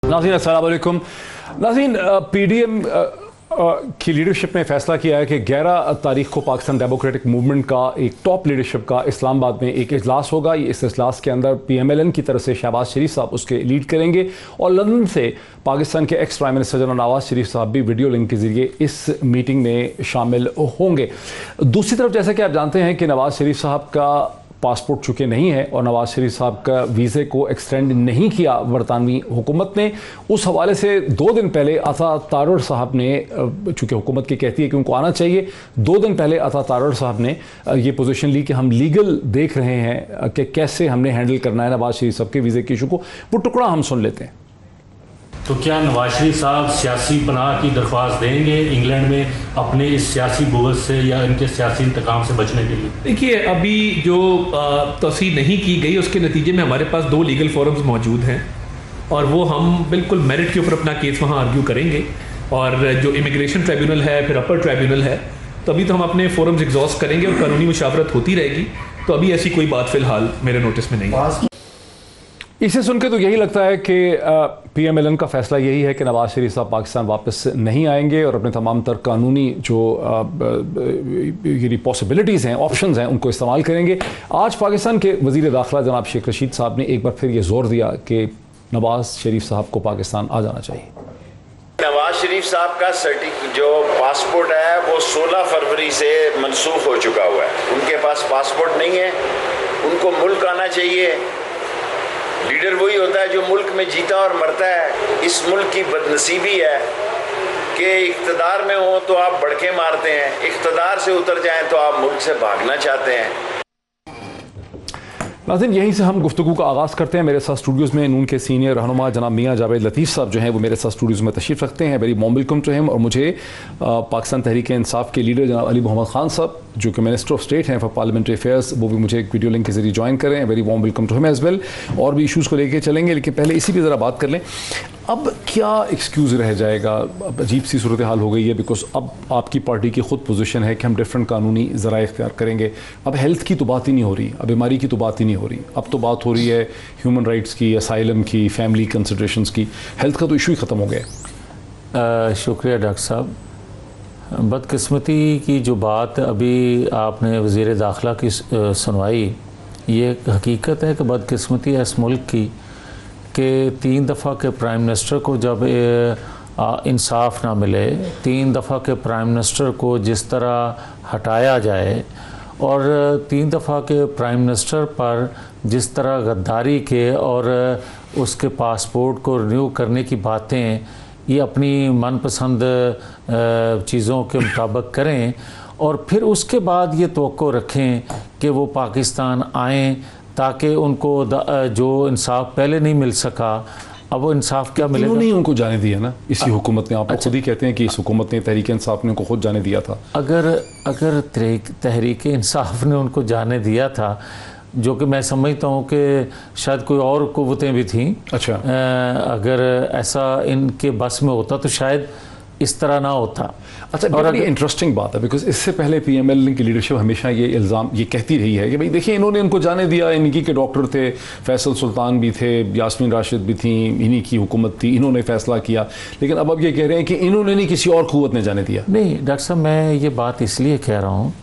नाज़रीन अस्सलाम वालेकुम। नाज़रीन, पीडीएम की लीडरशिप ने फैसला किया है कि 11 तारीख को पाकिस्तान डेमोक्रेटिक मूवमेंट का एक टॉप लीडरशिप का इस्लामाबाद में एक इजलास होगा। इस इजलास के अंदर PMLN की तरफ से शहबाज शरीफ साहब उसके लीड करेंगे और लंदन से पाकिस्तान के ex prime minister general Nawaz Sharif साहब भी वीडियो लिंक के जरिए इस मीटिंग में शामिल होंगे। दूसरी तरफ जैसा कि आप जानते हैं कि नवाज शरीफ साहब का पासपोर्ट चुके नहीं है और नवाज शरीफ साहब का वीज़े को एक्सटेंड नहीं किया बरतानवी हुकूमत ने। उस हवाले से 2 दिन पहले अता तारड़ साहब ने, चूँकि हुकूमत की कहती है कि उनको आना चाहिए, 2 दिन पहले अता तारड़ साहब ने ये पोजीशन ली कि हम लीगल देख रहे हैं कि कैसे हमने हैंडल करना है नवाज शरीफ साहब के वीज़े के इशू को। वो टुकड़ा हम सुन लेते हैं। तो क्या नवाज शरीफ साहब सियासी पनाह की दरख्वास्त देंगे इंग्लैंड में अपने इस सियासी बुग़्ज़ से या इनके सियासी इंतकाम से बचने के लिए? देखिए, अभी जो तौसीह नहीं की गई उसके नतीजे में हमारे पास 2 लीगल फोरम्स मौजूद हैं और वो हम बिल्कुल मेरिट के ऊपर अपना केस वहाँ आर्ग्यू करेंगे। और जो इमिग्रेशन ट्राइब्यूनल है, फिर अपर ट्राइब्यूनल है, तो अभी तो हम अपने फोरम्स एग्जॉस्ट करेंगे और कानूनी मुशावरत होती रहेगी। तो अभी ऐसी कोई बात फ़िलहाल मेरे नोटिस में नहीं है। इसे सुन के तो यही लगता है कि PMLN का फैसला यही है कि नवाज शरीफ साहब पाकिस्तान वापस नहीं आएंगे और अपने तमाम तर कानूनी जो पॉसिबिलिटीज़ हैं, ऑप्शंस हैं, उनको इस्तेमाल करेंगे। आज पाकिस्तान के वज़ीर दाखिला जनाब शेख रशीद साहब ने एक बार फिर ये जोर दिया कि नवाज शरीफ साहब को पाकिस्तान आ जाना चाहिए। नवाज शरीफ साहब का जो पासपोर्ट है वो 16 फरवरी से मनसूख हो चुका हुआ है। उनके पास पासपोर्ट नहीं है, उनको मुल्क आना चाहिए। लीडर वही होता है जो मुल्क में जीता और मरता है। इस मुल्क की बदनसीबी है कि इख्तदार में हो तो आप बड़के मारते हैं, इख्तदार से उतर जाएं तो आप मुल्क से भागना चाहते हैं। नाज़रीन, यहीं से हम गुफ्तगू का आगाज़ करते हैं। मेरे साथ स्टूडियोज़ में नून के सीनियर रहनुमा जनाब मियाँ जावेद लतीफ़ साहब जो हैं वो मेरे साथ स्टूडियोज़ में तशरीफ़ रखते हैं। Very warm welcome to him. और मुझे पाकिस्तान तहरीक इंसाफ के लीडर जनाब अली मोहम्मद ख़ान साहब जो कि मिनिस्टर ऑफ स्टेट हैं फॉर पार्लियामेंट्री अफेयर्स, वो भी मुझे एक वीडियो लिंक के जरिए ज्वाइन करें। Very warm welcome to him as well. और भी इशूज़ को लेके चलेंगे, लेकिन पहले इसी पर ज़रा बात कर लें। अब क्या एक्सक्यूज़ रह जाएगा? अब अजीब सी सूरत हाल हो गई है, बिकॉज अब आपकी पार्टी की खुद पोजीशन है कि हम डिफरेंट कानूनी ज़राए इख्तियार करेंगे। अब हेल्थ की तो बात ही नहीं हो रही, अब बीमारी की तो बात ही नहीं हो रही, अब तो बात हो रही है ह्यूमन राइट्स की, असाइलम की, फैमिली कंसिडरेशंस की। हेल्थ का तो इशू ही ख़त्म हो गया। शुक्रिया डॉक्टर साहब। बदकिस्मती की जो बात अभी आपने वज़ीर दाखिला की सुनवाई, ये हकीकत है कि बदकिस्मती है इस मुल्क की कि 3 दफ़ा के प्राइम मिनिस्टर को जब इंसाफ ना मिले, 3 दफ़ा के प्राइम मिनिस्टर को जिस तरह हटाया जाए और 3 दफ़ा के प्राइम मिनिस्टर पर जिस तरह गद्दारी के और उसके पासपोर्ट को रिन्यू करने की बातें ये अपनी मनपसंद चीज़ों के मुताबिक करें और फिर उसके बाद ये तवक्को रखें कि वो पाकिस्तान आएँ ताकि उनको जो इंसाफ पहले नहीं मिल सका अब वो इंसाफ क्या मिलेगा? उन्होंने उनको जाने दिया ना, इसी हुकूमत ने। आप खुद ही कहते हैं कि इस हुकूमत ने, तहरीक इंसाफ ने उनको खुद जाने दिया था। अगर तहरीक इंसाफ ने उनको जाने दिया था, जो कि मैं समझता हूँ कि शायद कोई और कुव्वतें भी थीं। अच्छा, अगर ऐसा इनके बस में होता तो शायद इस तरह ना होता। अच्छा, और बड़ी इंटरेस्टिंग बात है, बिकॉज इससे पहले PMLN की लीडरशिप हमेशा ये इल्ज़ाम ये कहती रही है कि भाई देखिए इन्होंने इनको जाने दिया, इन्हीं के डॉक्टर थे, फैसल सुल्तान भी थे, यास्मीन राशिद भी थी, इन्हीं की हुकूमत थी, इन्होंने फैसला किया। लेकिन अब ये कह रहे हैं कि इन्होंने नहीं, किसी और क़ुव्वत ने जाने दिया। नहीं डॉक्टर साहब, मैं ये बात इसलिए कह रहा हूँ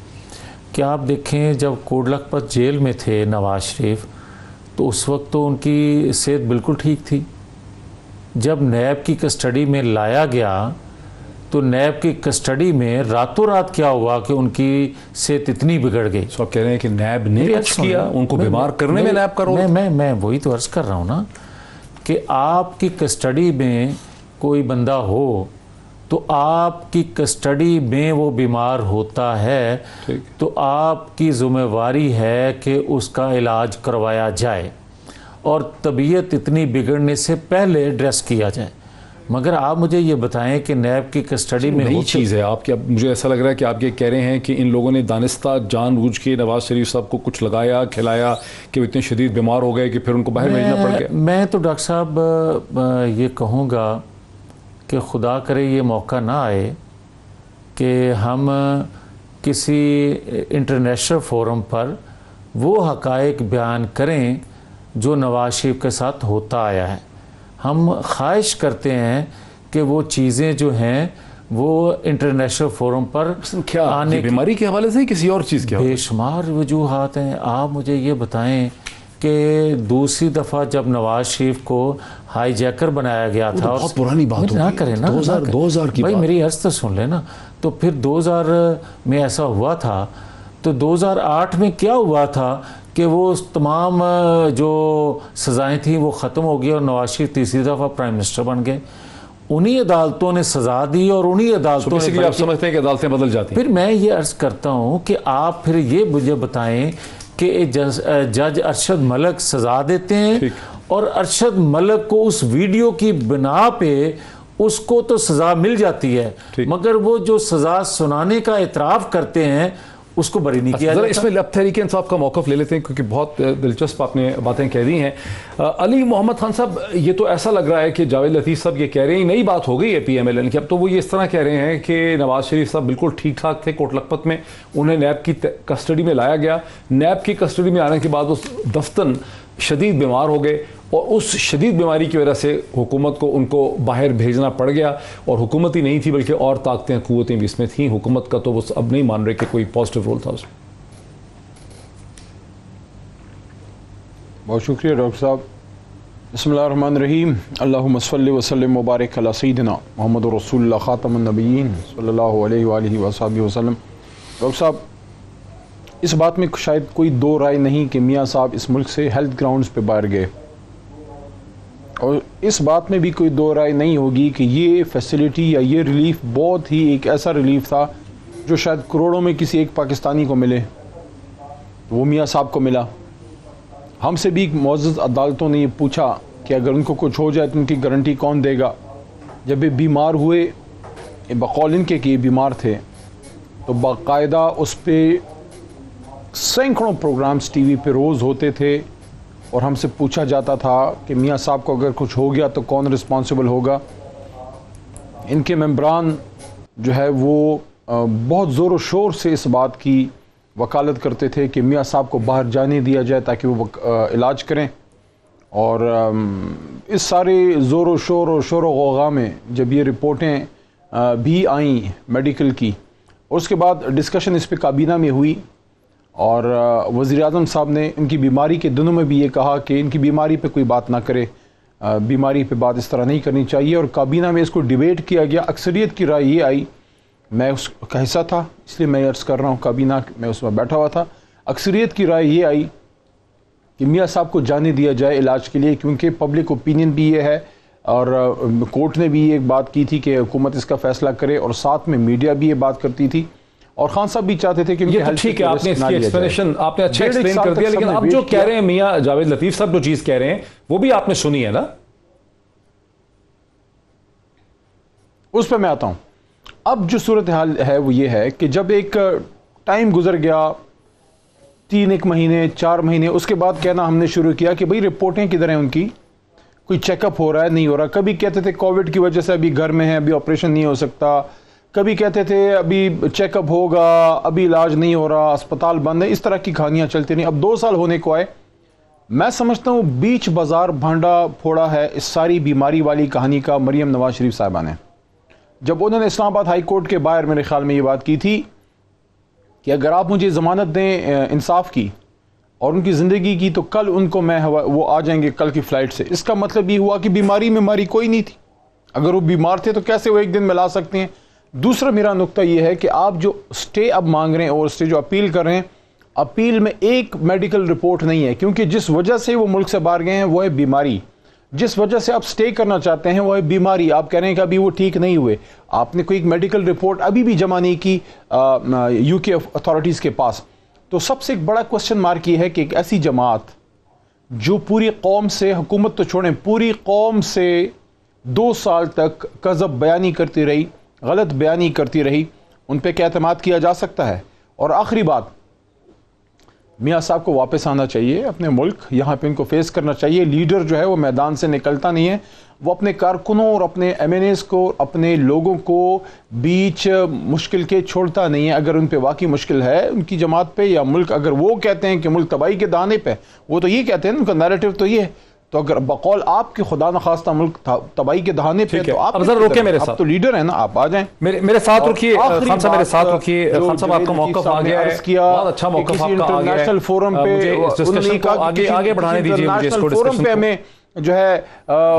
कि आप देखें, जब कोटलखपत जेल में थे नवाज शरीफ, तो उस वक्त तो उनकी सेहत बिल्कुल ठीक थी। जब नैब की कस्टडी में लाया गया तो नैब की कस्टडी में रातों रात क्या हुआ कि उनकी सेहत इतनी बिगड़ गई। तो आप कह रहे हैं कि नैब ने कुछ किया, उनको बीमार करने में नैब का रोल? मैं वही तो अर्ज़ कर रहा हूँ ना कि आपकी कस्टडी में कोई बंदा हो तो आपकी कस्टडी में वो बीमार होता है तो आपकी ज़िम्मेवारी है कि उसका इलाज करवाया जाए और तबीयत इतनी बिगड़ने से पहले एड्रेस किया जाए। मगर आप मुझे ये बताएं कि नैब की कस्टडी में नई चीज़ है आपकी। अब मुझे ऐसा लग रहा है कि आप ये कह रहे हैं कि इन लोगों ने दानिस्ता जानबूझ के नवाज शरीफ साहब को कुछ लगाया खिलाया कि वो इतने शदीद बीमार हो गए कि फिर उनको बाहर भेजना पड़ गया। मैं तो डॉक्टर साहब ये कहूँगा कि खुदा करे ये मौका ना आए कि हम किसी इंटरनेशनल फोरम पर वो हक़ाइक़ बयान करें जो नवाज शरीफ के साथ होता आया है। हम ख्वाहिश करते हैं कि वो चीज़ें जो हैं वो इंटरनेशनल फोरम पर क्या आने बीमारी के हवाले से किसी और चीज़ के हवाले बेशुमार वजूहात हैं। आप मुझे ये बताएं कि दूसरी दफ़ा जब नवाज शरीफ को हाईजैकर बनाया गया था, बहुत पुरानी बात ना करें ना 2000 की भाई बात। मेरी अर्ज़ तो सुन लेना। तो फिर 2000 में ऐसा हुआ था, तो 2008 में क्या हुआ था कि वो तमाम जो सज़ाएं थी वो ख़त्म हो गई और नवाज शरीफ तीसरी दफ़ा प्राइम मिनिस्टर बन गए। उन्हीं अदालतों ने सज़ा दी और उन्हीं अदालतों ने आप समझते हैं कि अदालतें बदल जाती हैं। फिर मैं ये अर्ज़ करता हूँ कि आप फिर ये मुझे बताएं कि जज अरशद मलिक सज़ा देते हैं और अरशद मलिक को उस वीडियो की बिना पे उसको तो सज़ा मिल जाती है, मगर वो जो सज़ा सुनाने का इतराफ़ करते हैं उसको बरी नहीं किया जाता। इसमें अब तहरीक इंसाफ का मौक़िफ़ ले लेते हैं क्योंकि बहुत दिलचस्प आपने बातें कह दी हैं। अली मोहम्मद खान साहब, ये तो ऐसा लग रहा है कि जावेद लतीफ़ साहब ये कह रहे हैं, नई बात हो गई है PMLN की। अब तो वो ये इस तरह कह रहे हैं कि नवाज शरीफ साहब बिल्कुल ठीक ठाक थे कोट लखपत में, उन्हें नैब की कस्टडी में लाया गया। नैब की कस्टडी में आने के बाद उस दफ्तन शदीद बीमार हो गए और उस शदीद बीमारी की वजह से हुकूमत को उनको बाहर भेजना पड़ गया। और हुकूमत ही नहीं थी बल्कि और ताकतें क़ुव्वतें भी इसमें थीं। हुकूमत का तो वो अब नहीं मान रहे कि कोई पॉजिटिव रोल था उसमें। बहुत शुक्रिया डॉक्टर साहब। बिस्मिल्लाहिर्रहमानिर्रहीम। अल्लाहुम्मा सल्लि व सल्लिम मुबारक अला सय्यिदिना मुहम्मद रसूलुल्लाह खातमुन नबिय्यीन सल्लल्लाहु अलैहि व आलिहि वसल्लम। डॉक्टर साहब, इस बात में शायद कोई दो राय नहीं कि मियाँ साहब इस मुल्क से हेल्थ ग्राउंड्स पे बाहर गए, और इस बात में भी कोई दो राय नहीं होगी कि ये फैसिलिटी या ये रिलीफ बहुत ही एक ऐसा रिलीफ था जो शायद करोड़ों में किसी एक पाकिस्तानी को मिले, वो मियाँ साहब को मिला। हमसे भी मुअज़्ज़ज़ अदालतों ने ये पूछा कि अगर उनको कुछ हो जाए तो उनकी गारंटी कौन देगा। जब ये बीमार हुए, बकौल इनके कि ये बीमार थे, तो बाकायदा उस पर सैकड़ों प्रोग्राम्स टीवी पे रोज़ होते थे और हमसे पूछा जाता था कि मियाँ साहब को अगर कुछ हो गया तो कौन रिस्पॉन्सिबल होगा। इनके मेंबरान जो है वो बहुत ज़ोर शोर से इस बात की वकालत करते थे कि मियाँ साहब को बाहर जाने दिया जाए ताकि वो इलाज करें। और इस सारे ज़ोर शोर और शोर गौगा में जब ये रिपोर्टें भी आईं मेडिकल की, और उसके बाद डिस्कशन इस पर काबीना में हुई और वज़ीर-ए-आज़म साहब ने इनकी बीमारी के दिनों में भी ये कहा कि इनकी बीमारी पे कोई बात ना करे, बीमारी पे बात इस तरह नहीं करनी चाहिए। और काबीना में इसको डिबेट किया गया। अक्सरियत की राय ये आई, मैं उसका हिस्सा था इसलिए मैं अर्ज़ कर रहा हूँ, काबीना में उसमें बैठा हुआ था। अक्सरियत की राय ये आई कि मियाँ साहब को जाने दिया जाए इलाज के लिए, क्योंकि पब्लिक ओपिनियन भी ये है और कोर्ट ने भी एक बात की थी कि हुकूमत इसका फ़ैसला करे, और साथ में मीडिया भी ये बात करती थी और खान साहब भी चाहते थे कि ये तो ठीक है, आपने इसकी एक्सप्लेनेशन आपने अच्छा एक्सप्लेन कर दिया, लेकिन अब जो कह रहे हैं मियां जावेद लतीफ़ साहब जो चीज़ कह रहे हैं वो भी आपने सुनी है ना, उस पर मैं आता हूं। अब जो सूरत हाल है वो ये है कि जब एक टाइम गुजर गया, 3 महीने 4 महीने, उसके बाद कहना हमने शुरू किया कि भाई रिपोर्टें किधर हैं उनकी, कोई चेकअप हो रहा है नहीं हो रहा। कभी कहते थे कोविड की वजह से अभी घर में है, अभी ऑपरेशन नहीं हो सकता, कभी कहते थे अभी चेकअप होगा, अभी इलाज नहीं हो रहा, अस्पताल बंद है। इस तरह की कहानियां चलती रही। अब 2 साल होने को आए। मैं समझता हूँ बीच बाजार भांडा फोड़ा है इस सारी बीमारी वाली कहानी का मरियम नवाज शरीफ साहिबा ने, जब उन्होंने इस्लामाबाद हाई कोर्ट के बाहर मेरे ख्याल में ये बात की थी कि अगर आप मुझे ज़मानत दें इंसाफ की और उनकी ज़िंदगी की, तो कल उनको वो आ जाएंगे कल की फ़्लाइट से। इसका मतलब ये हुआ कि बीमारी कोई नहीं थी। अगर वो बीमार थे तो कैसे वो एक दिन में ला सकते हैं। दूसरा मेरा नुक्ता यह है कि आप जो स्टे अब मांग रहे हैं और स्टे जो अपील कर रहे हैं, अपील में एक मेडिकल रिपोर्ट नहीं है, क्योंकि जिस वजह से वो मुल्क से बाहर गए हैं वो है बीमारी। जिस वजह से आप स्टे करना चाहते हैं वो है बीमारी। आप कह रहे हैं कि अभी वो ठीक नहीं हुए, आपने कोई एक मेडिकल रिपोर्ट अभी भी जमा नहीं की यूके अथॉरिटीज़ के पास। तो सबसे एक बड़ा क्वेश्चन मार्क ये है कि एक ऐसी जमात जो पूरी कौम से, हुकूमत तो छोड़ें, पूरी कौम से 2 साल तक कज़ब बयानी करती रही, गलत बयानी करती रही, उन पे क्या एतमाद किया जा सकता है। और आखिरी बात, मियाँ साहब को वापस आना चाहिए अपने मुल्क, यहाँ पे इनको फेस करना चाहिए। लीडर जो है वो मैदान से निकलता नहीं है, वो अपने कारकुनों और अपने MNAs को, अपने लोगों को बीच मुश्किल के छोड़ता नहीं है। अगर उन पे वाकई मुश्किल है उनकी जमात पे या मुल्क, अगर वो कहते हैं कि मुल्क तबाही के दाने पे, वो तो ये कहते हैं, उनका नैरेटिव तो ये है, तो अगर बकौल आपके खुदा न खास्ता मुल्क तबाही के दहाने पे, तो आप जरा रोके मेरे साथ, आप तो लीडर है ना, आप आ जाएं मेरे साथ रुकिए खान साहब, मेरे साथ रुकिए। खान साहब आपका मौक़िफ़ आ गया है, बहुत अच्छा मौक़िफ़ आपका आ गया है। इंटरनेशनल फोरम पे डिस्कशन को आगे बढ़ाने दीजिए मुझे, इसको फोरम पे हमें जो है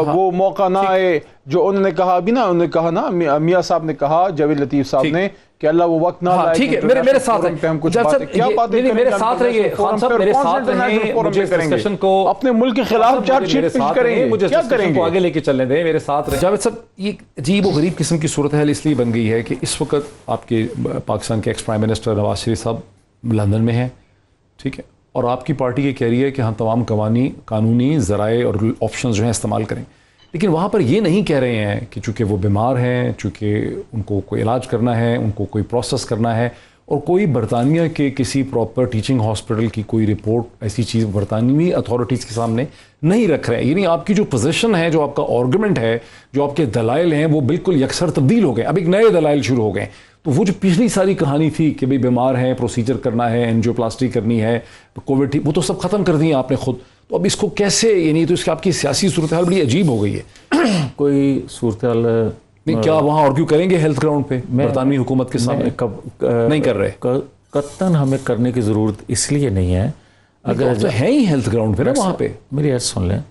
वो मौका ना आए जो उन्होंने कहा अभी ना, उन्होंने कहा ना, मियां साहब ने कहा, जावेद लतीफ साहब ने, कि अल्लाह वो वक्त ना लाए। ठीक है, मेरे साथ पे हम कुछ बातें, क्या बातें करें, मेरे साथ रहिए खान साहब, मेरे साथ रहिए, मुझे डिस्कशन को अपने मुल्क के खिलाफ चार्जशीट पेश करेंगे, मुझे क्या करेंगे, आगे लेके चलने दें, मेरे साथ रहिए। जावेद साहब, ये अजीब और गरीब किस्म की सूरत हाल इसलिए बन गई है कि इस वक्त आपके पाकिस्तान के ex prime minister Nawaz Sharif साहब लंदन में हैं, ठीक है, और आपकी पार्टी ये कह रही है कि हम तमाम कानूनी ज़राए और ऑप्शन जो हैं इस्तेमाल करें, लेकिन वहाँ पर ये नहीं कह रहे हैं कि चूँकि वो बीमार हैं, चूँकि उनको कोई इलाज करना है, उनको कोई प्रोसेस करना है, और कोई बरतानिया के किसी प्रॉपर टीचिंग हॉस्पिटल की कोई रिपोर्ट ऐसी चीज़ बरतानवी अथॉरिटीज़ के सामने नहीं रख रहे हैं। यानी आपकी जो पोजीशन है, जो आपका आर्गूमेंट है, जो आपके दलाइल हैं, वो बिल्कुल यकसर तब्दील हो गए। अब एक नए दलाइल शुरू हो गए। तो वो जो पिछली सारी कहानी थी कि भाई बीमार है, प्रोसीजर करना है, एंजियोप्लास्टी करनी है, कोविड, वो तो सब ख़त्म कर दी आपने खुद। तो अब इसको कैसे, यानी तो इसकी आपकी सियासी सूरत हाल बड़ी अजीब हो गई है। कोई सूरत हाल नहीं, क्या वहाँ आर्ग्यू करेंगे हेल्थ ग्राउंड पे बरतानवी हुकूमत के सामने? नहीं कर रहे, कत्तन हमें करने की ज़रूरत इसलिए नहीं है। अगर तो है ही हेल्थ ग्राउंड पे ना वहाँ पे। मेरी अर्ज़ सुन लें,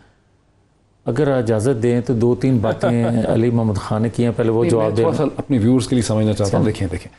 अगर इजाज़त दें तो 2-3 बातें अली मोहम्मद खान ने की हैं, पहले वो जवाब दें। अपने व्यूअर्स के लिए समझना चाहता हूँ। देखें,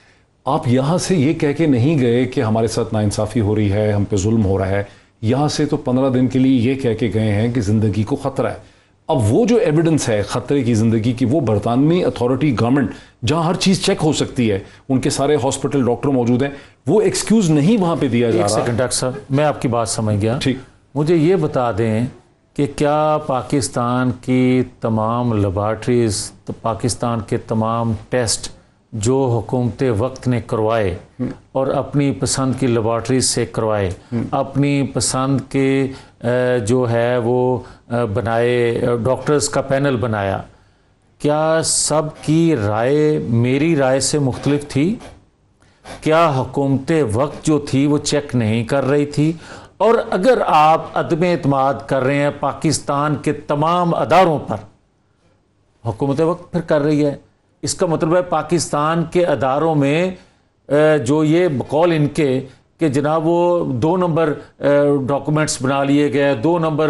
आप यहाँ से ये कह के नहीं गए कि हमारे साथ नाइंसाफ़ी हो रही है, हम पे जुल्म हो रहा है। यहाँ से तो 15 दिन के लिए ये कह के गए हैं कि ज़िंदगी को ख़तरा है। अब वो जो एविडेंस है ख़तरे की ज़िंदगी की, वो बरतानवी अथॉरिटी गवर्नमेंट जहाँ हर चीज़ चेक हो सकती है, उनके सारे हॉस्पिटल डॉक्टर मौजूद हैं, वो एक्सक्यूज़ नहीं वहाँ पे दिया जा रहा। एक सेकंड डॉक्टर साहब, मैं आपकी बात समझ गया। ठीक, मुझे ये बता दें कि क्या पाकिस्तान की तमाम लेबॉर्ट्रीज़, तो पाकिस्तान के तमाम टेस्ट जो हुकूमत वक्त ने करवाए और अपनी पसंद की लेबॉर्ट्रीज से करवाए, अपनी पसंद के जो है वो बनाए, डॉक्टर्स का पैनल बनाया, क्या सब की राय मेरी राय से मुख्तलिफ थी? क्या हुकूमत वक्त जो थी वो चेक नहीं कर रही थी? और अगर आप अदम एतमाद कर रहे हैं पाकिस्तान के तमाम अदारों पर, हुकूमत वक्त फिर कर रही है, इसका मतलब है पाकिस्तान के अदारों में जो ये बकौल इनके कि जनाब वो 2 नंबर डॉक्यूमेंट्स बना लिए गए, 2 नंबर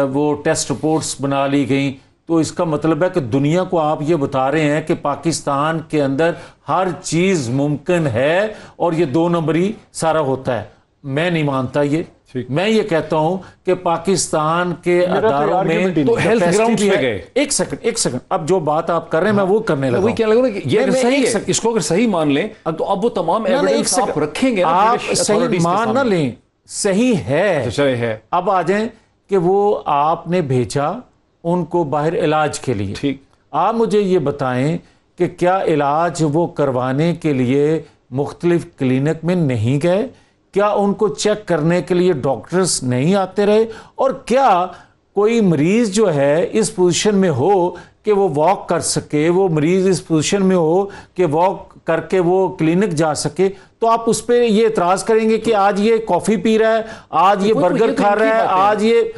वो टेस्ट रिपोर्ट्स बना ली गई, तो इसका मतलब है कि दुनिया को आप ये बता रहे हैं कि पाकिस्तान के अंदर हर चीज़ मुमकिन है और ये 2 नंबर ही सारा होता है। मैं नहीं मानता ये। मैं ये कहता हूं कि पाकिस्तान के अदारों में तो हेल्थ ग्राउंड पे गए। एक सेकंड, अब जो बात आप कर रहे हैं मैं वो करने लगा। वही क्या लग रहा है कि ये सही है, इसको अगर सही मान लें तो अब वो तमाम एविडेंस आप रखेंगे, आप सही मान ना लें, सही है। अब आ जाएं कि वो आपने भेजा उनको बाहर इलाज के लिए। ठीक, आप मुझे ये बताएं कि क्या इलाज वो करवाने के लिए मुख्तलिफ क्लिनिक में नहीं गए? क्या उनको चेक करने के लिए डॉक्टर्स नहीं आते रहे? और क्या कोई मरीज जो है इस पोजीशन में हो कि वो वॉक कर सके, वो मरीज इस पोजीशन में हो कि वॉक करके वो क्लिनिक जा सके, तो आप उस पर ये एतराज़ करेंगे कि आज ये कॉफ़ी पी रहा है, आज ये बर्गर खा रहा है, आज ये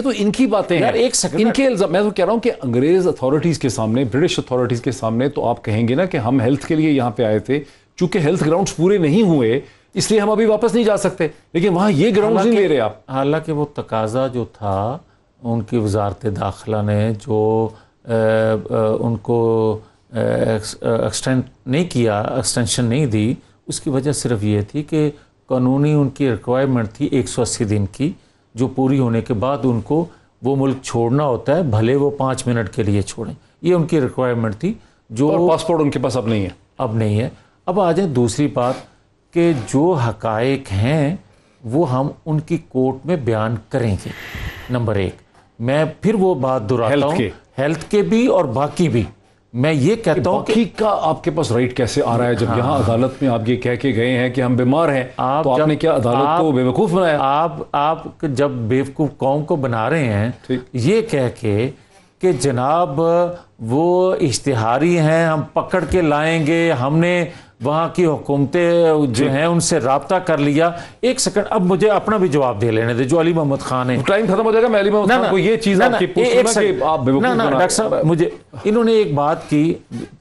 तो इनकी बातें हैं। एक सेकंड, इनके मैं तो कह रहा हूं कि अंग्रेज अथॉरिटीज के सामने, ब्रिटिश अथॉरिटीज के सामने तो आप कहेंगे ना कि हम हेल्थ के लिए यहाँ पे आए थे, चूंकि हेल्थ ग्राउंड्स पूरे नहीं हुए इसलिए हम अभी वापस नहीं जा सकते, लेकिन वहां ये ग्राउंड नहीं ले रहे आप। हालांकि वो तकाजा जो था उनकी वजारत दाखिला ने जो उनको एक्सटेंशन नहीं दी, उसकी वजह सिर्फ ये थी कि कानूनी उनकी रिक्वायरमेंट थी 180 दिन की, जो पूरी होने के बाद उनको वो मुल्क छोड़ना होता है, भले वो 5 मिनट के लिए छोड़ें। ये उनकी रिक्वायरमेंट थी, जो पासपोर्ट उनके पास अब नहीं है। अब नहीं है। अब आ जाए दूसरी बात कि जो हकायक हैं वो हम उनकी कोर्ट में बयान करेंगे। नंबर 1, मैं फिर वो बात दोहराता हूँ, हेल्थ के भी और बाकी भी। मैं ये कहता हूँ कि का आपके पास राइट कैसे आ रहा है जब यहाँ अदालत में आप ये कह के गए हैं कि हम बीमार हैं, तो आपने क्या अदालत को बेवकूफ़ बनाया? आप जब बेवकूफ़ कौम को बना रहे हैं ये कह के कि जनाब वो इश्तिहारी हैं, हम पकड़ के लाएंगे, हमने वहाँ की हुकूमतें जो हैं उनसे रब्ता कर लिया। एक सेकंड, अब मुझे अपना भी जवाब दे लेने दे। जो अली मोहम्मद खान है, टाइम खत्म हो जाएगा, मैं अली मोहम्मद खान को ये चीज़ आपकी पूछूंगा कि आप बेवकूफ़ डॉक्टर साहब, मुझे इन्होंने एक बात की,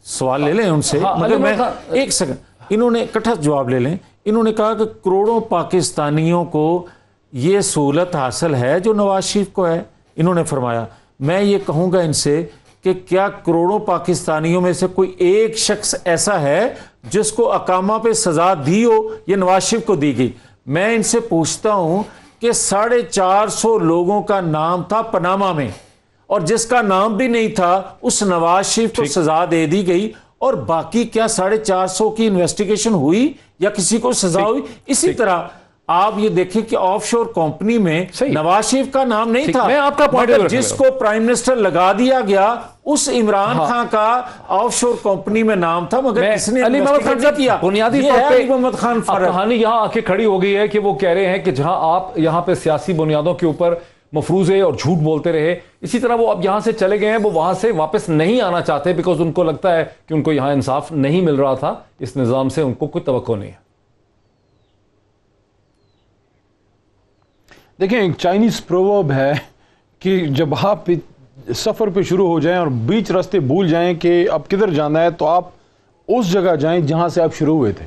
सवाल ले लें उनसे, मगर मैं एक सेकंड, इन्होंने इकट्ठा जवाब ले लें। इन्होंने कहा कि करोड़ों पाकिस्तानियों को ये सहूलत हासिल है जो नवाज शरीफ को है। इन्होंने फरमाया, मैं ये कहूँगा इनसे कि क्या करोड़ों पाकिस्तानियों में से कोई एक शख्स ऐसा है जिसको अकामा पे सजा दी हो, ये नवाज शरीफ को दी गई? मैं इनसे पूछता हूं कि 450 लोगों का नाम था पनामा में, और जिसका नाम भी नहीं था उस नवाज शरीफ को सजा दे दी गई, और बाकी क्या 450 की इन्वेस्टिगेशन हुई या किसी को सजा हुई? इसी तरह आप ये देखें कि ऑफशोर कंपनी में नवाज शरीफ का नाम नहीं था, मैं आपका पॉइंट जिसको प्राइम मिनिस्टर लगा दिया गया उस इमरान खान का ऑफशोर कंपनी में नाम था, मगर किसने अली मोहम्मद खान साहब किया? बुनियादी तौर पे अली मोहम्मद खान कहानी यहाँ आके खड़ी हो गई है कि वो कह रहे हैं कि जहां आप यहाँ पे सियासी बुनियादों के ऊपर मफरूजे और झूठ बोलते रहे, इसी तरह वो अब यहां से चले गए हैं, वो वहां से वापस नहीं आना चाहते बिकॉज उनको लगता है कि उनको यहां इंसाफ नहीं मिल रहा था, इस निज़ाम से उनको कोई तवक्को नहीं है। देखें, एक चाइनीज़ प्रोवर्ब है कि जब आप सफ़र पे शुरू हो जाएं और बीच रास्ते भूल जाएं कि अब किधर जाना है, तो आप उस जगह जाएं जहां से आप शुरू हुए थे।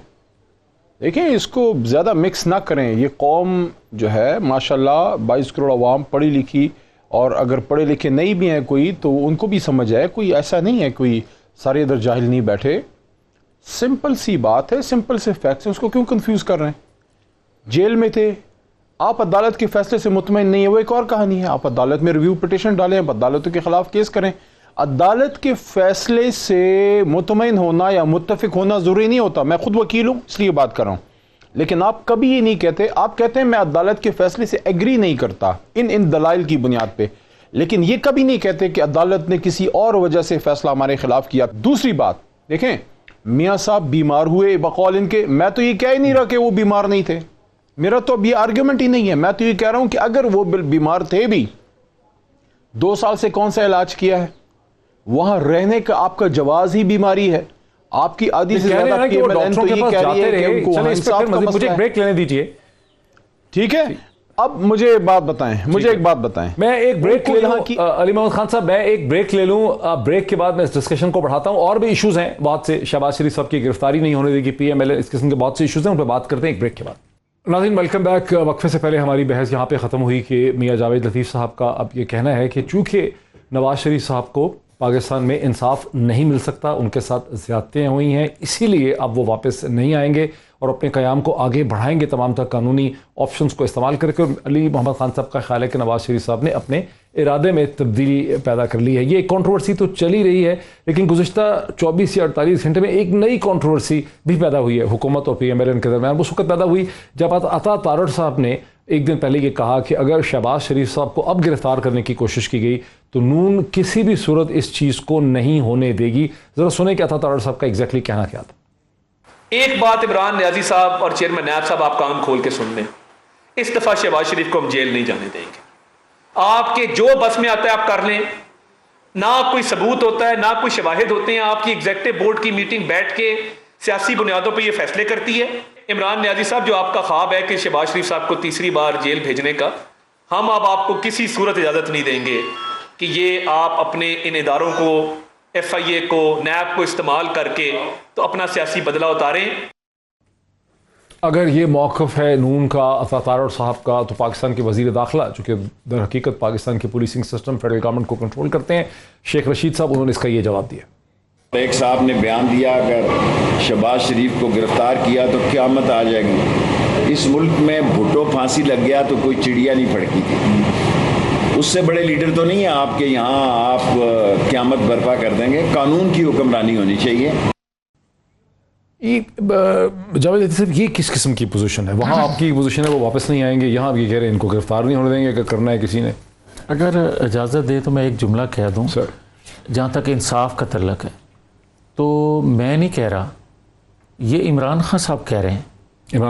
देखें, इसको ज़्यादा मिक्स ना करें। ये कौम जो है माशाल्लाह 22 करोड़ अवाम पढ़ी लिखी, और अगर पढ़े लिखे नहीं भी हैं कोई तो उनको भी समझ आए, कोई ऐसा नहीं है कोई सारे इधर जाहिल नहीं बैठे। सिंपल सी बात है, सिंपल से फैक्ट्स हैं, उसको क्यों कंफ्यूज कर रहे हैं? जेल में थे, आप अदालत के फैसले से मुतमईन नहीं है, वो एक और कहानी है। आप अदालत में रिव्यू पिटिशन डालें, आप अदालतों के खिलाफ केस करें। अदालत के फैसले से मुतमईन होना या मुत्तफिक होना जरूरी नहीं होता। मैं खुद वकील हूं इसलिए बात कर रहा हूं, लेकिन आप कभी ये नहीं कहते, आप कहते हैं मैं अदालत के फैसले से एग्री नहीं करता इन दलाइल की बुनियाद पे, लेकिन ये कभी नहीं कहते कि अदालत ने किसी और वजह से फैसला हमारे खिलाफ किया। दूसरी बात देखें, मियाँ साहब बीमार हुए बकौल इनके, मैं तो ये कह ही नहीं रहा कि वो बीमार नहीं थे, मेरा तो अब ये आर्ग्यूमेंट ही नहीं है। मैं तो ये कह रहा हूं कि अगर वो बीमार थे भी, 2 साल से कौन सा इलाज किया है? वहां रहने का आपका जवाज ही बीमारी है। आपकी आधी से ज्यादा PMLN तो ये कह रही है कि उनको वहां इंसाफ का मसला है। मुझे एक ब्रेक लेने दीजिए, ठीक है? अब मुझे एक बात बताएं, मुझे एक बात बताएं। मैं एक ब्रेक ले लूं अली मोहम्मद खान साहब, मैं एक ब्रेक ले लूं। ब्रेक के बाद मैं इस डिस्कशन को बढ़ाता हूं। और भी इश्यूज हैं बहुत से, शहबाज शरीफ साहब की गिरफ्तारी नहीं होने देगी PMLN, इस किस्म के बहुत से इश्यूज हैं, उन पर बात करते हैं एक ब्रेक के बाद। नाज़रीन, वेलकम बैक। वक्फे से पहले हमारी बहस यहाँ पे ख़त्म हुई कि मियाँ जावेद लतीफ़ साहब का अब ये कहना है कि चूँकि नवाज शरीफ साहब को पाकिस्तान में इंसाफ नहीं मिल सकता, उनके साथ ज़्यादतियाँ हुई हैं, इसीलिए अब वो वापस नहीं आएंगे और अपने क़याम को आगे बढ़ाएंगे तमाम तक कानूनी ऑप्शंस को इस्तेमाल करके। अली मोहम्मद खान साहब का ख्याल है कि नवाज शरीफ साहब ने अपने इरादे में तब्दीली पैदा कर ली है। ये कंट्रोवर्सी तो चली रही है, लेकिन गुज़िश्ता 24 या 48 घंटे में एक नई कंट्रोवर्सी भी पैदा हुई है हुकूमत और PMLN के दरमियान। उस वक्त पैदा हुई जब अता तारड़ साहब ने एक दिन पहले ये कहा कि अगर शहबाज शरीफ साहब को अब गिरफ्तार करने की कोशिश की गई तो नून किसी भी सूरत इस चीज़ को नहीं होने देगी। ज़रा सुने कि अता तारड़ साहब का एग्जैक्टली कहना क्या था। एक बात इमरान नियाजी साहब और चेयरमैन नायब साहब, आप कान खोल के सुन लें, इस दफ़ा शहबाज शरीफ को हम जेल नहीं जाने देंगे। आपके जो बस में आता है आप कर लें, ना कोई सबूत होता है ना कोई शवाहिद होते हैं। आपकी एग्जेक्टिव बोर्ड की मीटिंग बैठ के सियासी बुनियादों पर यह फैसले करती है। इमरान नियाजी साहब, जो आपका ख्वाब है कि शहबाज शरीफ साहब को तीसरी बार जेल भेजने का, हम अब आपको किसी सूरत इजाज़त नहीं देंगे कि ये आप अपने इन इदारों को, FIA को, नैब को इस्तेमाल करके तो अपना सियासी बदला उतारें। अगर ये मौक़िफ़ है नून का, अता तारड़ साहब का, तो पाकिस्तान के वज़ीर दाखिला, चूँकि दर हकीकत पाकिस्तान के पुलिसिंग सिस्टम फेडरल गवर्नमेंट को कंट्रोल करते हैं, शेख रशीद साहब, उन्होंने इसका ये जवाब दिया। एक साहब ने बयान दिया अगर शहबाज शरीफ को गिरफ्तार किया तो क़यामत आ जाएगी। इस मुल्क में भुट्टो फांसी लग गया तो कोई चिड़िया नहीं फड़की थी। उससे बड़े लीडर तो नहीं है आपके यहाँ, आप क़यामत बर्पा कर देंगे। कानून की हुक्मरानी होनी चाहिए। जावेद साहब, ये किस किस्म की पोजीशन है? वहाँ आपकी पोजीशन है वो वापस नहीं आएंगे, यहाँ ये कह रहे हैं इनको गिरफ्तार नहीं होने देंगे अगर करना है किसी ने। अगर इजाज़त दे तो मैं एक जुमला कह दूँ सर, जहाँ तक इंसाफ का तल्लक है, तो मैं नहीं कह रहा, ये इमरान खान साहब कह रहे हैं।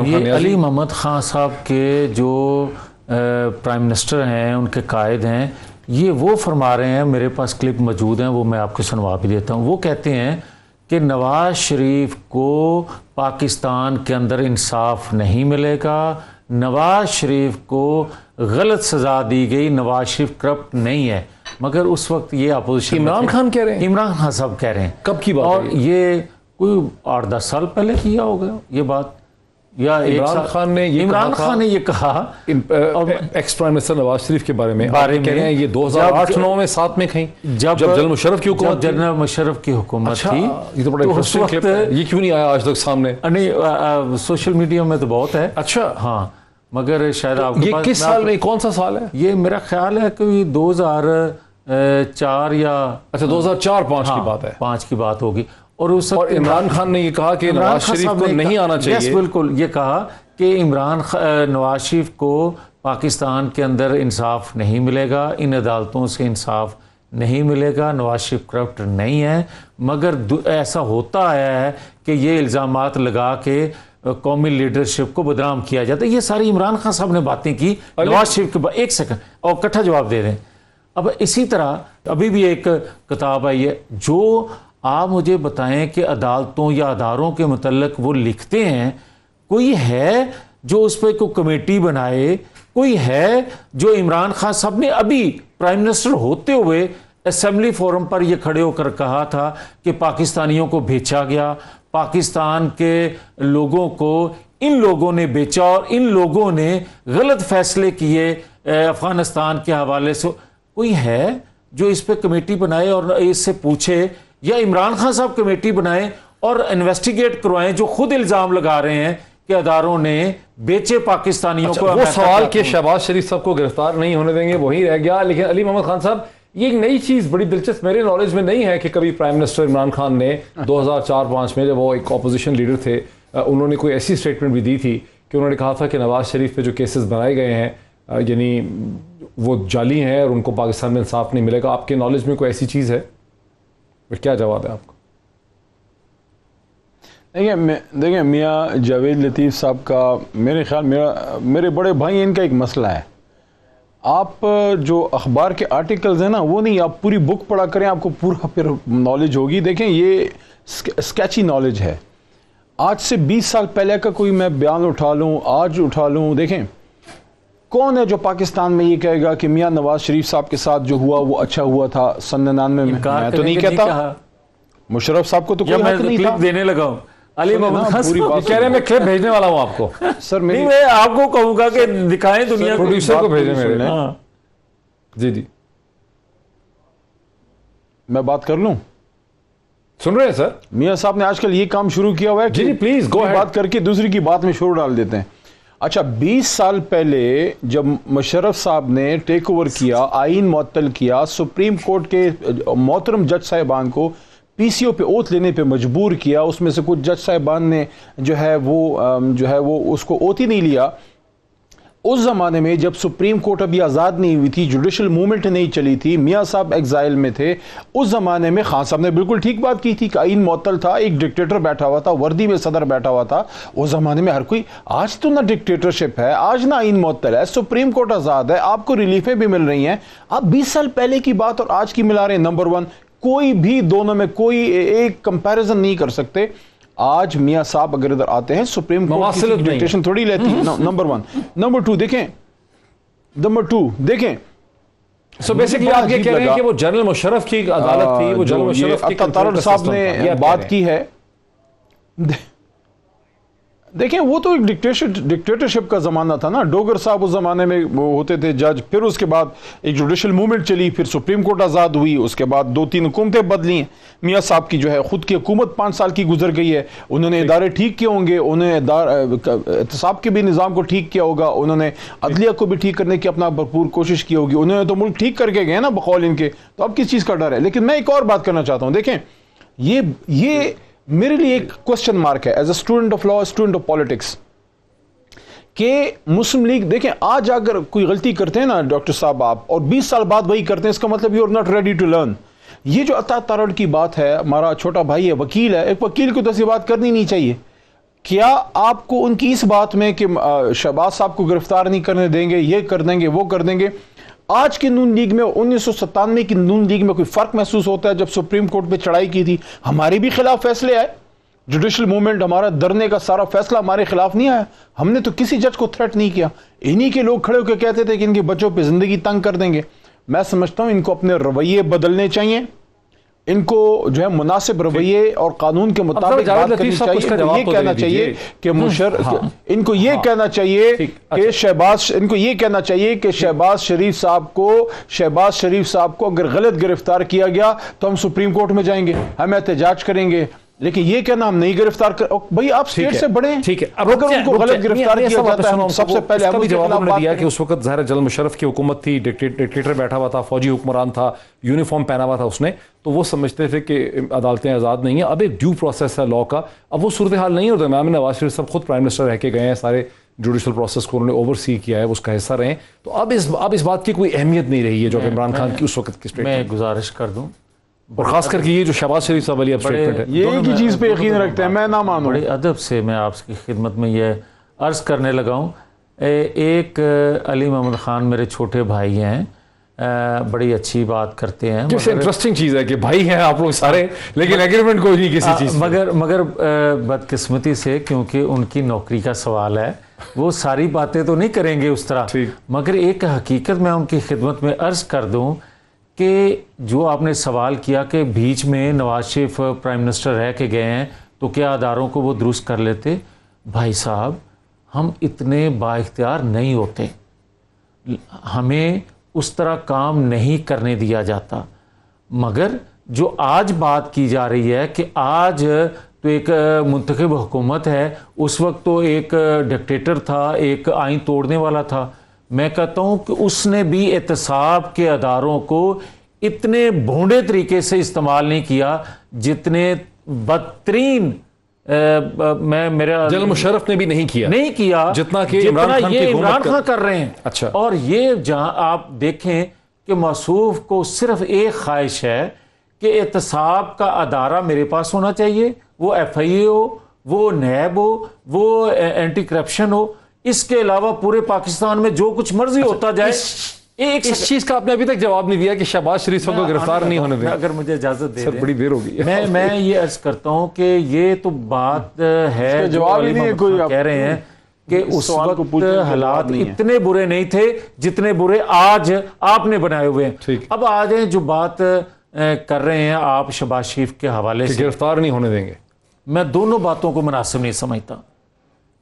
ये अली मोहम्मद खान साहब के जो प्राइम मिनिस्टर हैं, उनके कायद हैं, ये वो फरमा रहे हैं, मेरे पास क्लिप मौजूद हैं, वो मैं आपको सुनवा भी देता हूँ। वो कहते हैं कि नवाज शरीफ को पाकिस्तान के अंदर इंसाफ नहीं मिलेगा, नवाज शरीफ को गलत सज़ा दी गई, नवाज शरीफ करप्ट नहीं है। मगर उस वक्त ये अपोजिशन इमरान खान कह रहे हैं, इमरान खान साहब कह रहे हैं। कब की बात और है ये कोई 8-10 साल पहले किया होगा ये बात, या इमरान खान ने ये कहा x prime minister Nawaz Sharif के बारे में कह रहे हैं ये 2008-9 में साथ में कहीं जब जनरल मुशर्रफ की हुकूमत, जनरल मुशर्रफ की हुकूमत थी। ये तो बड़ा इंटरेस्टिंग क्लिप है, ये क्यों नहीं आया आज तक सामने? नहीं, सोशल मीडिया में तो बहुत है। अच्छा, हाँ, मगर शायद आपके ये पास किस साल में, कौन सा साल है ये? मेरा ख्याल है कि 2004 या 2004-5 की बात है, 5 की बात होगी। और उस और इमरान खान ने ये कहा कि नवाज शरीफ को नहीं आना चाहिए। बिल्कुल, ये कहा कि नवाज शरीफ को पाकिस्तान के अंदर इंसाफ नहीं मिलेगा, इन अदालतों से इंसाफ नहीं मिलेगा, नवाज शरीफ करप्ट नहीं है। मगर ऐसा होता आया है कि ये इल्ज़ामात लगा के कौमी लीडरशिप को बदनाम किया जाता है। ये सारी इमरान खान साहब ने बातें की नवाज शरीफ के। एक सेकंड और इकट्ठा जवाब दे दें। अब इसी तरह अभी भी एक किताब आई है, जो आप मुझे बताएं कि अदालतों या अदारों के मुतल्लिक वो लिखते हैं, कोई है जो उस पर कोई कमेटी बनाए, कोई है जो इमरान खान साहब ने अभी प्राइम मिनिस्टर होते हुए असेंबली फोरम पर ये खड़े होकर कहा था कि पाकिस्तानियों को बेचा गया, पाकिस्तान के लोगों को इन लोगों ने बेचा और इन लोगों ने गलत फैसले किए अफगानिस्तान के हवाले से। कोई है जो इस पे कमेटी बनाए और इससे पूछे, या इमरान खान साहब कमेटी बनाए और इन्वेस्टिगेट करवाएं जो खुद इल्जाम लगा रहे हैं कि अदारों ने बेचे पाकिस्तानियों को। वो सवाल के शहबाज शरीफ साहब को गिरफ्तार नहीं होने देंगे वही रह गया। लेकिन अली मोहम्मद खान साहब, ये एक नई चीज़ बड़ी दिलचस्प, मेरे नॉलेज में नहीं है कि कभी प्राइम मिनिस्टर इमरान खान ने 2004-5 में जब वो एक अपोजिशन लीडर थे, उन्होंने कोई ऐसी स्टेटमेंट भी दी थी कि उन्होंने कहा था कि नवाज शरीफ पे जो केसेस बनाए गए हैं यानी वो जाली हैं और उनको पाकिस्तान में इंसाफ नहीं मिलेगा। आपके नॉलेज में कोई ऐसी चीज़ है? क्या जवाब है आपका? देखिए मियाँ जावेद लतीफ़ साहब का मेरे ख्याल मेरे बड़े भाई इनका एक मसला है। आप जो अखबार के आर्टिकल्स हैं ना, वो नहीं, आप पूरी बुक पढ़ा करें, आपको पूरा फिर नॉलेज होगी। देखें, ये स्केची नॉलेज है। आज से 20 साल पहले का कोई मैं बयान उठा लूँ, आज उठा लूँ, देखें कौन है जो पाकिस्तान में ये कहेगा कि मियाँ नवाज शरीफ साहब के साथ जो हुआ वो अच्छा हुआ था 99 में? मैं तो नहीं कहता। मुशर्रफ साहब को तो कोई हक नहीं था। देने लगा हूं अली मोहम्मद खान पूरी बात कह रहे हैं, मैं क्लिप भेजने वाला हूं आपको। सर नहीं, मैं आपको कहूंगा कि दिखाएं दुनिया को। प्रोड्यूसर को भेजें मेरे। हाँ। जी, मैं बात कर लूं? सुन रहे हैं सर? मियाँ साहब ने आजकल ये काम शुरू किया हुआ है जी, प्लीज गो अहेड। बात करके दूसरी की बात में शोर डाल देते हैं। अच्छा, 20 साल पहले जब मुशर्रफ साहब ने टेक ओवर किया, आइन मुअत्तल किया, सुप्रीम कोर्ट के मोहतरम जज साहिबान को पीसीओ पे ओथ लेने पे मजबूर किया, उसमें से कुछ जज साहिबान ने जो है वो उसको ओथ ही नहीं लिया। उस ज़माने में जब सुप्रीम कोर्ट अभी आज़ाद नहीं हुई थी, जुडिशल मूवमेंट नहीं चली थी, मियाँ साहब एग्जाइल में थे, उस ज़माने में खान साहब ने बिल्कुल ठीक बात की थी कि आइन मुअत्तल था, एक डिक्टेटर बैठा हुआ था, वर्दी में सदर बैठा हुआ था। उस ज़माने में हर कोई, आज तो ना डिक्टेटरशिप है, आज ना आइन मुअत्तल है, सुप्रीम कोर्ट आज़ाद है, आपको रिलीफें भी मिल रही हैं। आप 20 साल पहले की बात और आज की मिला रहे हैं। नंबर 1, कोई भी दोनों में कोई एक कंपैरिजन नहीं कर सकते। आज मियाँ साहब अगर इधर आते हैं, सुप्रीम कोर्ट की डिक्टेशन थोड़ी लेती है। नंबर 1। नंबर 2 देखें, सो बेसिकली आप ये कह रहे हैं कि वो जनरल मुशर्रफ की अदालत थी, वो जनरल मुशर्रफ की तारड़ साहब ने बात की है। देखें, वो तो एक डिक्टेटरशिप का ज़माना था ना। डोगर साहब उस ज़माने में वो होते थे जज, फिर उसके बाद एक जुडिशल मूवमेंट चली, फिर सुप्रीम कोर्ट आज़ाद हुई, उसके बाद 2-3 हुकूमतें बदली हैं। मियाँ साहब की जो है खुद की हुकूमत 5 साल की गुजर गई है। उन्होंने इदारे ठीक किए होंगे, उन्होंने एहतसाब के भी निज़ाम को ठीक किया होगा, उन्होंने अदलिया को भी ठीक करने की अपना भरपूर कोशिश की होगी। उन्होंने तो मुल्क ठीक करके गए ना बकौल इनके, तो अब किस चीज़ का डर है? लेकिन मैं एक और बात करना चाहता हूँ। देखें, ये मेरे लिए एक क्वेश्चन मार्क है as a student of law, student of politics, कि मुस्लिम लीग, देखें आज अगर कोई गलती करते हैं ना डॉक्टर साहब आप, और 20 साल बाद वही करते हैं, इसका मतलब you are not ready to learn. ये जो अता तारड़ की बात है, हमारा छोटा भाई है, वकील है, एक वकील को तो ऐसी बात करनी नहीं चाहिए। क्या आपको उनकी इस बात में कि शहबाज साहब को गिरफ्तार नहीं करने देंगे, ये कर देंगे, वो कर देंगे, आज की नून लीग में 1997 की नून लीग में कोई फर्क महसूस होता है? जब सुप्रीम कोर्ट पे चढ़ाई की थी, हमारे भी खिलाफ फैसले आए, जुडिशल मूवमेंट, हमारा डरने का सारा फैसला हमारे खिलाफ नहीं आया। हमने तो किसी जज को थ्रेट नहीं किया। इन्हीं के लोग खड़े होकर कहते थे कि इनके बच्चों पे जिंदगी तंग कर देंगे। मैं समझता हूं इनको अपने रवैये बदलने चाहिए, इनको जो है मुनासिब रवैये और कानून के मुताबिक बात करनी चाहिए। इनको ये कहना चाहिए कि मुशर्रफ, इनको ये कहना चाहिए कि शहबाज, इनको ये कहना चाहिए कि शहबाज शरीफ साहब को अगर गलत गिरफ्तार किया गया तो हम सुप्रीम कोर्ट में जाएंगे, हम एहतजाज करेंगे, लेकिन ये कहना हम नहीं गिरफ्तार कर। भाई आप स्टेट से बड़े हैं, ठीक है। अब अगर उनको गलत गिरफ्तार किया जाता है, सबसे पहले हम जवाब उन्होंने दिया कि उस वक्त ज़ाहिर जनरल मुशर्रफ की हुकूमत थी, डिक्टेटर बैठा हुआ था, फौजी हुक्मरान था, यूनिफॉर्म पहना हुआ था उसने, तो वो समझते थे कि अदालतें आज़ाद नहीं है। अब एक ड्यू प्रोसेस है लॉ का, अब वो सूरत हाल नहीं होता। इमाम नवाज शरीफ साहब खुद प्राइम मिनिस्टर रह के गए हैं, सारे जुडिशल प्रोसेस को उन्होंने ओवरसी किया है, उसका हिस्सा रहे। तो अब इस बात की कोई अहमियत नहीं रही है जो इमरान खान की उस वक्त की स्टेटमेंट। मैं गुजारिश कर दूं, और खास करके ये जो शहबाज शरीफ साहब वाली स्टेटमेंट है, ये एक ही चीज पे यकीन रखते हैं, मैं ना मानूं। बड़े अदब से मैं आपकी खिदमत में ये अर्ज़ करने लगा हूँ। एक अली मोहम्मद ख़ान मेरे छोटे भाई हैं, बड़ी अच्छी बात करते हैं। जैसे इंटरेस्टिंग चीज़ है कि भाई हैं आप लोग सारे, लेकिन एग्रीमेंट कोई नहीं किसी चीज़। मगर बदकिस्मती से, क्योंकि उनकी नौकरी का सवाल है, वो सारी बातें तो नहीं करेंगे उस तरह। मगर एक हकीकत मैं उनकी खिदमत में अर्ज़ कर दूँ कि जो आपने सवाल किया कि बीच में नवाज शरीफ प्राइम मिनिस्टर रह के गए हैं तो क्या अदारों को वो दुरुस्त कर लेते? भाई साहब, हम इतने बाइख्तियार नहीं होते, हमें उस तरह काम नहीं करने दिया जाता। मगर जो आज बात की जा रही है कि आज तो एक मुंतखब हुकूमत है, उस वक्त तो एक डिक्टेटर था, एक आइन तोड़ने वाला था। मैं कहता हूँ कि उसने भी एहतसाब के अदारों को इतने भोंडे तरीके से इस्तेमाल नहीं किया जितने बदतरीन जनरल मुशर्रफ ने भी नहीं किया जितना कि इमरान खान कर रहे हैं। अच्छा, और ये जहां आप देखें कि मसूफ को सिर्फ एक ख्वाहिश है कि एहतसाब का अदारा मेरे पास होना चाहिए, वो FIA हो, वो नैब हो, वो एंटी करप्शन हो, इसके अलावा पूरे पाकिस्तान में जो कुछ मर्जी होता जाए। इस चीज का आपने अभी तक जवाब नहीं दिया कि शहबाज शरीफ को गिरफ्तार नहीं होने दें। अगर मुझे इजाजत दे, बड़ी देर होगी। मैं ये अर्ज करता हूं कि ये तो बात है, जवाब ही नहीं कोई कह रहे हैं कि उस वक्त हालात इतने बुरे नहीं थे जितने बुरे आज आपने बनाए हुए हैं। अब आज जो बात कर रहे हैं आप शहबाज शरीफ के हवाले से, गिरफ्तार नहीं होने देंगे, मैं दोनों बातों को मुनासिब नहीं समझता।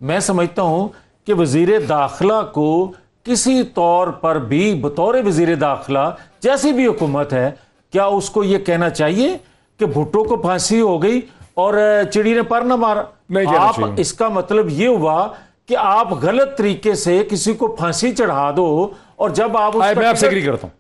मैं समझता हूं कि वजीर दाखिला को किसी तौर पर भी, बतौर वजीर दाखिला जैसी भी हुकूमत है, क्या उसको ये कहना चाहिए कि भुट्टो को फांसी हो गई और चिड़ी ने पर न मारा? आप इसका मतलब ये हुआ कि आप गलत तरीके से किसी को फांसी चढ़ा दो, और जब आप मैं आपसे एग्री करता हूं,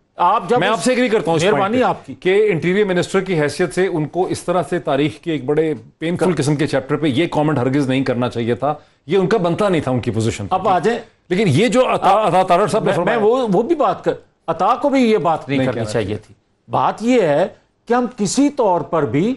मैं आपसे एग्री करता हूं, मेहरबानी आपकी, कि इंटीरियर मिनिस्टर की हैसियत से उनको इस तरह से तारीख के एक बड़े पेनफुल किस्म के चैप्टर पे ये कमेंट हरगिज नहीं करना चाहिए था। ये उनका बनता नहीं था उनकी पोजीशन। अब आ जाए, लेकिन ये जो अता तारड़ साहब ने, मैं वो भी बात कर, अता को भी ये बात नहीं करनी चाहिए थी। बात ये है कि हम किसी तौर पर भी,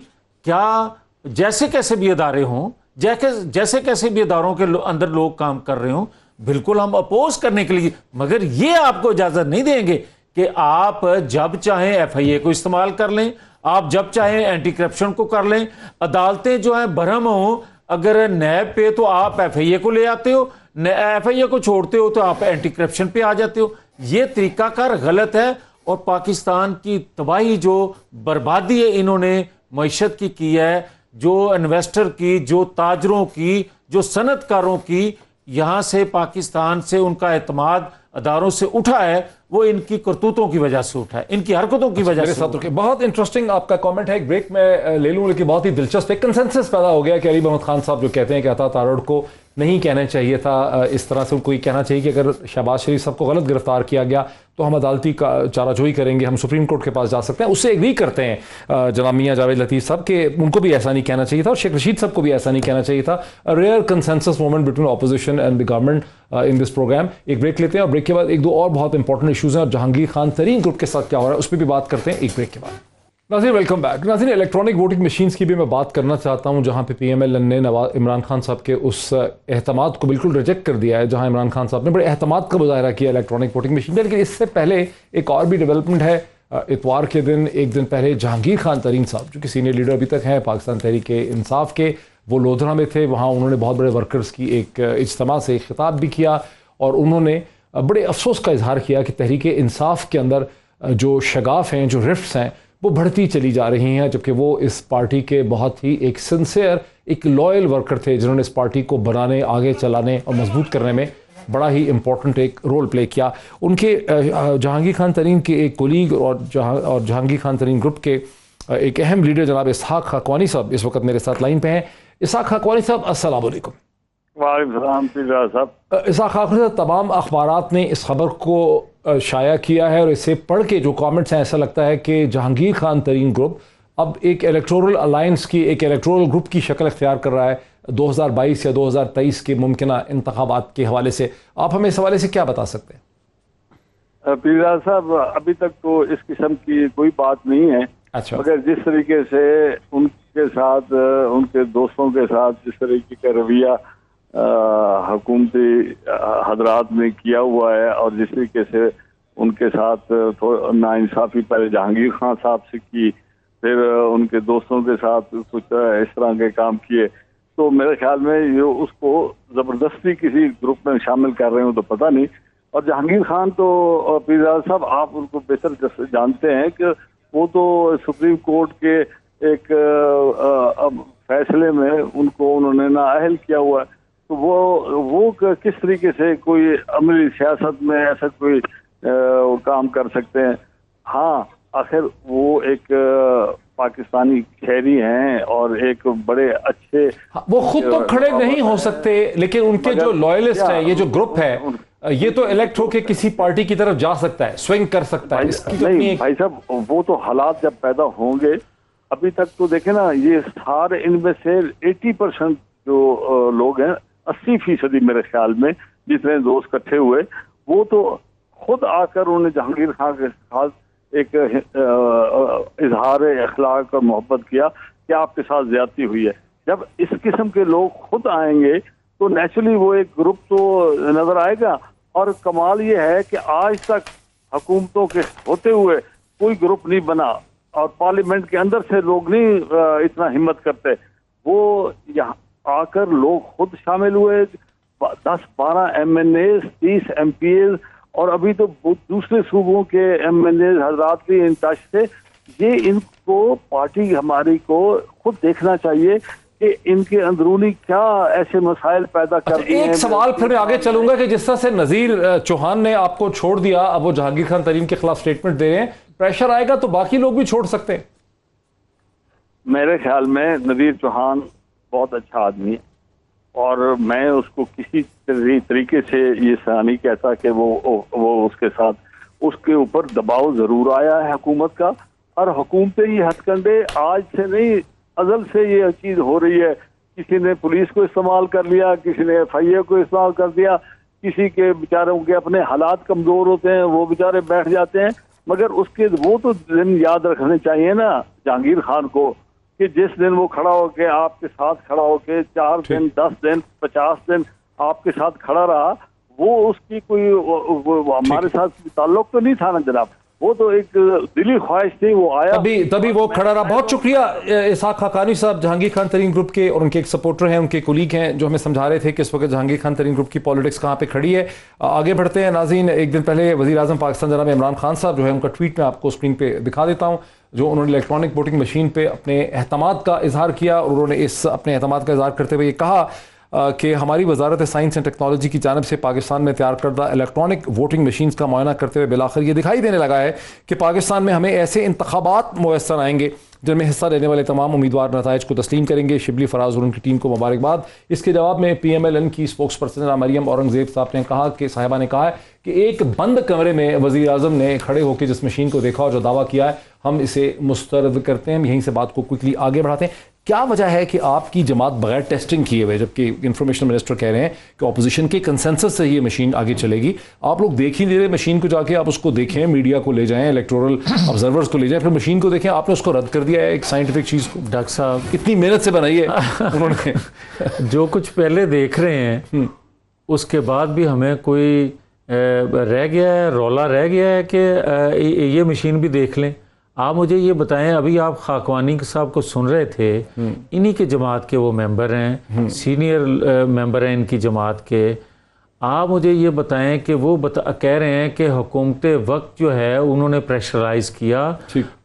क्या जैसे कैसे भी अदारे हों, जैसे कैसे भी अदारों के अंदर लोग काम कर रहे हों, बिल्कुल हम अपोज करने के लिए, मगर ये आपको इजाजत नहीं देंगे कि आप जब चाहें FIA को इस्तेमाल कर लें, आप जब चाहें एंटी करप्शन को कर लें। अदालतें जो हैं भरम हों, अगर नैब पे तो आप FIA को ले आते हो, FIA को छोड़ते हो तो आप एंटी करप्शन पे आ जाते हो। ये तरीकाकार गलत है, और पाकिस्तान की तबाही, जो बर्बादी है इन्होंने मईशत की है, जो इन्वेस्टर की, जो ताजरों की, जो सनतकारों की, यहाँ से पाकिस्तान से उनका एतमाद अदारों से उठा है, वो इनकी करतूतों की वजह से उठा है, इनकी हरकतों की वजह से। बहुत इंटरेस्टिंग आपका कमेंट है, एक ब्रेक में ले लूं, लेकिन बहुत ही दिलचस्प एक कंसेंसस पैदा हो गया कि अली मोहम्मद खान साहब जो कहते हैं कि अता तारड़ को नहीं कहना चाहिए था इस तरह से, उनको ये कहना चाहिए कि अगर शहबाज शरीफ साहब को गलत गिरफ्तार किया गया तो हम अदालती का चाराजोई करेंगे, हम सुप्रीम कोर्ट के पास जा सकते हैं। उससे एग्री करते हैं जनाब मियां जावेद लतीफ़ साहब के, उनको भी ऐसा नहीं कहना चाहिए था, और शेख रशीद साहब को भी ऐसा नहीं कहना चाहिए था। Rare consensus moment between opposition and the government in this program. एक ब्रेक लेते हैं, और ब्रेक के बाद एक दो और बहुत इंपॉर्टेंट इशूज़ हैं, और जहांगीर खान तरीन ग्रुप के साथ क्या हो रहा है उस पर भी बात करते हैं एक ब्रेक के बाद। नाज़रीन वेलकम बैक। नाज़रीन इलेक्ट्रॉनिक वोटिंग मशीन्स की भी मैं बात करना चाहता हूँ, जहाँ पे PMLN ने इमरान खान साहब के उस एहतमाद को बिल्कुल रिजेक्ट कर दिया है, जहाँ इमरान खान साहब ने बड़े एहतमाद का मुजाहरा किया इलेक्ट्रॉनिक वोटिंग मशीन पर। लेकिन इससे पहले एक और भी डेवलपमेंट है। इतवार के दिन एक दिन पहले जहांगीर खान तरीन साहब, जो कि सीनियर लीडर अभी तक हैं पाकिस्तान तहरीक इंसाफ के, वो लोधरा में थे। वहाँ उन्होंने बहुत बड़े वर्कर्स की एक इज्तिमा से खिताब भी किया और उन्होंने बड़े अफसोस का इजहार किया कि तहरीक इंसाफ के अंदर जो शगाफ हैं, जो रिफ्ट्स हैं, वो बढ़ती चली जा रही हैं, जबकि वो इस पार्टी के बहुत ही एक सिंसियर, एक लॉयल वर्कर थे, जिन्होंने इस पार्टी को बनाने, आगे चलाने और मजबूत करने में बड़ा ही इम्पोर्टेंट एक रोल प्ले किया। उनके जहांगीर खान तरीन के एक कोलीग और जहांगीर खान तरीन ग्रुप के एक अहम लीडर जनाब इसहाक खाकवानी साहब इस वक्त मेरे साथ लाइन पे हैं। इसहाक खाकवानी साहब अस्सलाम वालेकुम। इसहाक खाकवानी साहब, तमाम अखबारात ने इस खबर को शाया किया है और इसे पढ़ के जो कमेंट्स हैं, ऐसा लगता है कि जहांगीर खान तरीन ग्रुप अब एक इलेक्टोरल अलायंस की, एक इलेक्टोरल ग्रुप की शक्ल इख्तियार कर रहा है 2022 या 2023 के मुमकिन इंतखाबात के हवाले से। आप हमें इस हवाले से क्या बता सकते हैं? पीरा साहब, अभी तक तो इस किस्म की कोई बात नहीं है। अच्छा। मगर जिस तरीके से उनके साथ, उनके दोस्तों के साथ जिस तरीके का रवैया हुकूमती हजरात ने किया हुआ है और जिस तरीके से उनके साथ नाइंसाफ़ी पहले जहांगीर खान साहब से की, फिर उनके दोस्तों के साथ कुछ इस तरह के काम किए, तो मेरे ख्याल में ये उसको ज़बरदस्ती किसी ग्रुप में शामिल कर रहे हो तो पता नहीं। और जहांगीर खान तो पीरा साहब, आप उनको बेहतर जानते हैं कि वो तो सुप्रीम कोर्ट के एक फैसले में उनको उन्होंने नाअहल किया हुआ है। तो वो किस तरीके से कोई अमली सियासत में ऐसा कोई काम कर सकते हैं? हाँ, आखिर वो एक पाकिस्तानी शहरी हैं और एक बड़े अच्छे, वो खुद तो खड़े नहीं हो सकते, लेकिन उनके जो लॉयलिस्ट है, ये जो ग्रुप है, ये तो इलेक्ट होके किसी पार्टी की तरफ जा सकता है, स्विंग कर सकता है। नहीं भाई साहब, वो तो हालात जब पैदा होंगे, अभी तक तो देखे ना, ये सारे इनमें से 80% जो लोग हैं, 80% मेरे ख्याल में जितने दोस्त इकट्ठे हुए, वो तो खुद आकर उन्होंने जहांगीर खान के साथ एक इजहार अखलाक और मोहब्बत किया कि आपके साथ ज्यादती हुई है। जब इस किस्म के लोग खुद आएंगे तो नेचुरली वो एक ग्रुप तो नजर आएगा। और कमाल ये है कि आज तक हुकूमतों के होते हुए कोई ग्रुप नहीं बना और पार्लियामेंट के अंदर से लोग नहीं इतना हिम्मत करते। वो यहाँ आकर लोग खुद शामिल हुए, 10-12 MNA, 30 MPs और अभी तो दूसरे सूबों के MNA हजरात भी इन टच थे। ये इनको पार्टी हमारी को खुद देखना चाहिए कि इनके अंदरूनी क्या ऐसे मसाइल पैदा कर दिए हैं। एक सवाल फिर मैं आगे चलूंगा कि जिस तरह से नज़ीर चौहान ने आपको छोड़ दिया, अब वो जहांगीर खान तरीन के खिलाफ स्टेटमेंट दे रहे हैं, प्रेशर आएगा तो बाकी लोग भी छोड़ सकते हैं। मेरे ख्याल में नज़ीर चौहान बहुत अच्छा आदमी है और मैं उसको किसी तरीके से ये नहीं कहता कि वो उसके साथ, उसके ऊपर दबाव जरूर आया है हुकूमत का। और हुकूमतें ये हथकंडे आज से नहीं, अजल से ये चीज हो रही है। किसी ने पुलिस को इस्तेमाल कर लिया, किसी ने FIA को इस्तेमाल कर दिया, किसी के बेचारों के अपने हालात कमजोर होते हैं, वो बेचारे बैठ जाते हैं। मगर उसके वो तो दिन याद रखने चाहिए ना जहांगीर खान को कि जिस दिन वो खड़ा होके आपके साथ खड़ा होके 4 दिन, 10 दिन, 50 दिन आपके साथ खड़ा रहा, वो उसकी कोई वो हमारे साथ ताल्लुक तो नहीं था ना जनाब, वो तो एक दिली ख्वाहिश थी, वो आया तभी वो खड़ा रहा। बहुत शुक्रिया इसहाक खाकानी साहब, जहांगीर खान तरीन ग्रुप के और उनके एक सपोर्टर हैं, उनके कोलीग हैं, जो हमें समझा रहे थे कि इस वक्त जहांगीर खान तरीन ग्रुप की पॉलिटिक्स कहाँ पे खड़ी है। आगे बढ़ते हैं नाज़रीन। एक दिन पहले वज़ीर आज़म पाकिस्तान जनाब इमरान खान साहब जो है, उनका ट्वीट में आपको स्क्रीन पे दिखा देता हूँ, जो उन्होंने इलेक्ट्रॉनिक वोटिंग मशीन पे अपने एहतमाद का इजहार किया और उन्होंने इस अपने एहतमाद का इजहार करते हुए ये कहा कि हमारी वजारत साइंस एंड टेक्नोलॉजी की जानब से पाकिस्तान में तैयार करदा इलेक्ट्रॉनिक वोटिंग मशीन्स का मुआयना करते हुए बिलाखिर ये दिखाई देने लगा है कि पाकिस्तान में हमें ऐसे इंतखाबात मुयस्सर आएंगे जिनमें हिस्सा लेने वाले तमाम उम्मीदवार नताइज को तस्लीम करेंगे। शिबली फराज और उनकी टीम को मुबारकबाद। इसके जवाब में PMLN की स्पोक्स पर्सन मरियम औरंगजेब साहब ने कहा कि साहिबा ने कहा है कि एक बंद कमरे में वज़ीर आज़म ने खड़े होकर जिस मशीन को देखा और जो दावा किया है, हम इसे मुस्तरद करते हैं। यहीं से बात को क्विकली आगे बढ़ाते हैं। क्या वजह है कि आपकी जमात बगैर टेस्टिंग किए हुए, जबकि इंफॉर्मेशन मिनिस्टर कह रहे हैं कि ऑपोजिशन के कंसेंसस से ये मशीन आगे चलेगी, आप लोग देख ही नहीं रहे मशीन को, जाके आप उसको देखें, मीडिया को ले जाएं, इलेक्टोरल ऑब्जर्वर्स को ले जाएं, फिर मशीन को देखें, आपने उसको रद्द कर दिया है एक साइंटिफिक चीज़ को। डॉक्टर साहब इतनी मेहनत से बनाई है उन्होंने। जो कुछ पहले देख रहे हैं उसके बाद भी हमें कोई रह गया है, रौला रह गया है कि ये मशीन भी देख लें। आप मुझे ये बताएं, अभी आप खाकवानी साहब को सुन रहे थे, इन्हीं के जमात के वो मेंबर हैं, सीनियर मेंबर हैं इनकी जमात के। आप मुझे ये बताएं कि वो कह रहे हैं कि हुकूमत वक्त जो है उन्होंने प्रेशराइज किया,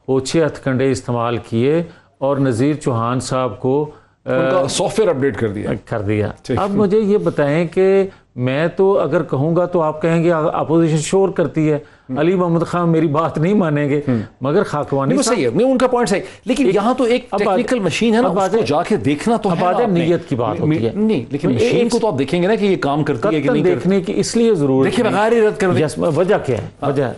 होछे हथकंडे इस्तेमाल किए और नज़ीर चौहान साहब को सॉफ्टवेयर अपडेट कर दिया। अब मुझे ये बताएं कि मैं तो अगर कहूँगा तो आप कहेंगे अपोजिशन शोर करती है, अली मोहम्मद खान मेरी बात नहीं मानेंगे, मगर खाकवानी सही है, नहीं उनका पॉइंट सही, लेकिन यहाँ तो एक टेक्निकल मशीन है ना, उसको जाके देखना तो है, नीयत की बात होती है। नहीं, लेकिन मशीन को तो आप देखेंगे ना कि ये काम करती है कि नहीं देखने की इसलिए जरूर देखिए, बगैर ही रद्द कर दें। वजह क्या है? वजह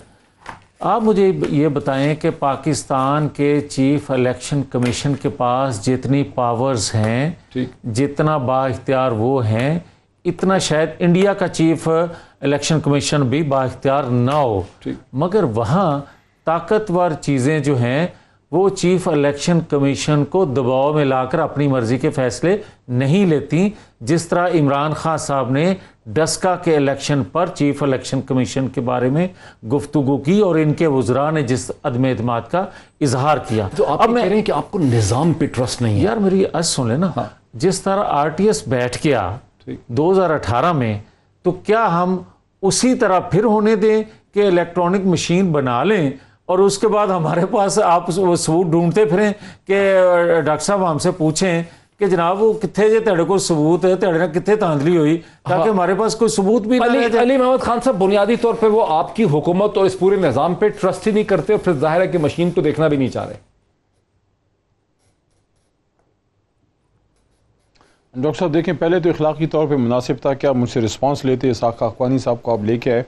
आप मुझे ये बताएं कि पाकिस्तान के चीफ इलेक्शन कमीशन के पास जितनी पावर्स हैं, जितना बाइख्तियार वो हैं, इतना शायद इंडिया का चीफ इलेक्शन कमीशन भी बाइख्तियार ना हो, मगर वहाँ ताकतवर चीज़ें जो हैं वो चीफ इलेक्शन कमीशन को दबाव में लाकर अपनी मर्जी के फैसले नहीं लेती, जिस तरह इमरान खान साहब ने डस्का के इलेक्शन पर चीफ इलेक्शन कमीशन के बारे में गुफ्तगू की और इनके वुज़रा ने जिस अदम एतमाद का इजहार किया। तो आप कह रहे हैं कि आपको निज़ाम पे ट्रस्ट नहीं है? यार मेरी अर्ज सुन लेना, जिस तरह RTS बैठ गया 2018 में, तो क्या हम उसी तरह फिर होने दें कि इलेक्ट्रॉनिक मशीन बना लें और उसके बाद हमारे पास आप वो सबूत ढूंढते फिरें कि डॉक्टर साहब हमसे पूछें कि जनाब वो कितने जे तेरे को सबूत है, तेरे ने कितने तांदली हुई, ताकि हमारे पास कोई सबूत भी नहीं है। अली मोहम्मद खान साहब बुनियादी तौर पे वो आपकी हुकूमत और इस पूरे निज़ाम पे ट्रस्ट ही नहीं करते और फिर जाहिर है कि मशीन को देखना भी नहीं चाह रहे। डॉक्टर साहब देखें, पहले तो इखलाकी तौर पे मुनासिब था कि आप मुझसे रिस्पांस लेते, इसाक खाकवानी साहब को आप लेके आए,